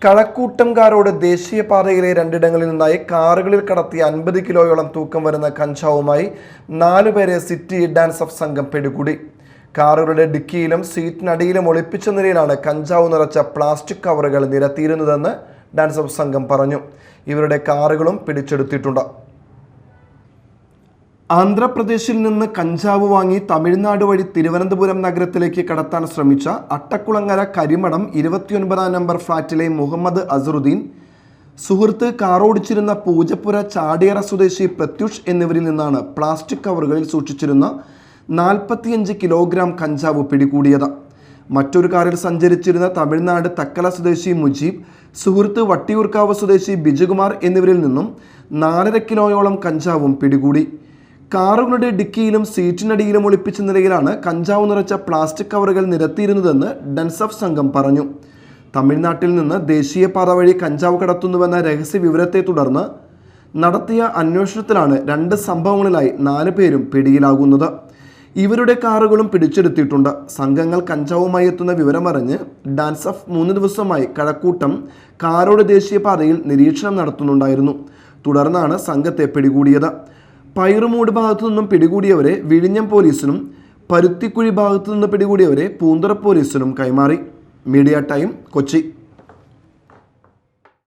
കഴക്കൂട്ടംകാരോട് ദേശീയപാതയിലെ രണ്ടിടങ്ങളിൽ നിന്നായി കാറുകളിൽ കടത്തിയ 50 കിലോയോളം തൂക്കം വരുന്ന കഞ്ചാവുമായി 4 പേരെ സിറ്റി ഡാൻസ് ഓഫ് സംഘം പിടികൂടി. കാറുകളുടെ ഡിക്കിയിലും സീറ്റിനടിയിലും ഒളിപ്പിച്ച നിലയിലാണ് കഞ്ചാവ് നിറച്ച പ്ലാസ്റ്റിക് കവറുകൾ നിരത്തിയിരുന്നതെന്ന് ഡാൻസ് ഓഫ് സംഘം പറഞ്ഞു. ഇവരുടെ കാറുകളും പിടിച്ചെടുത്തിട്ടുണ്ട്. ആന്ധ്രാപ്രദേശിൽ നിന്ന് കഞ്ചാവ് വാങ്ങി തമിഴ്നാട് വഴി തിരുവനന്തപുരം നഗരത്തിലേക്ക് കടത്താൻ ശ്രമിച്ച അട്ടക്കുളങ്ങര കരിമഠം 29 നമ്പർ ഫ്ളാറ്റിലെ മുഹമ്മദ് അസറുദ്ദീൻ, സുഹൃത്ത് കാറോടിച്ചിരുന്ന പൂജപ്പുര ചാടിയറ സ്വദേശി പ്രത്യുഷ് എന്നിവരിൽ നിന്നാണ് പ്ലാസ്റ്റിക് കവറുകളിൽ സൂക്ഷിച്ചിരുന്ന 45 കിലോഗ്രാം കഞ്ചാവ് പിടികൂടിയത്. മറ്റൊരു കാറിൽ സഞ്ചരിച്ചിരുന്ന തമിഴ്നാട് തക്കല സ്വദേശി മുജീബ്, സുഹൃത്ത് വട്ടിയൂർക്കാവ് സ്വദേശി ബിജുകുമാർ എന്നിവരിൽ നിന്നും 4.5 കിലോയോളം കഞ്ചാവും പിടികൂടി. കാറുകളുടെ ഡിക്കിയിലും സീറ്റിനടിയിലും ഒളിപ്പിച്ച നിലയിലാണ് കഞ്ചാവ് നിറച്ച പ്ലാസ്റ്റിക് കവറുകൾ നിരത്തിയിരുന്നതെന്ന് ഡാൻസ് ഓഫ് സംഘം പറഞ്ഞു. തമിഴ്നാട്ടിൽ നിന്ന് ദേശീയപാത വഴി കഞ്ചാവ് കടത്തുന്നുവെന്ന രഹസ്യ വിവരത്തെ തുടർന്ന് നടത്തിയ അന്വേഷണത്തിലാണ് 2 സംഭവങ്ങളിലായി 4 പേരും പിടിയിലാകുന്നത്. ഇവരുടെ കാറുകളും പിടിച്ചെടുത്തിട്ടുണ്ട്. സംഘങ്ങൾ കഞ്ചാവുമായി എത്തുന്ന വിവരമറിഞ്ഞ് ഡാൻസ് ഓഫ് 3 ദിവസമായി കഴക്കൂട്ടം കാരോട് ദേശീയപാതയിൽ നിരീക്ഷണം നടത്തുന്നുണ്ടായിരുന്നു. തുടർന്നാണ് സംഘത്തെ പിടികൂടിയത്. പൈറുമൂട് ഭാഗത്തു നിന്നും പിടികൂടിയവരെ വിഴിഞ്ഞം പോലീസിനും പരുത്തിക്കുഴി ഭാഗത്തു നിന്ന് പിടികൂടിയവരെ പൂന്തുറ പോലീസിനും കൈമാറി. Media time, Kochi.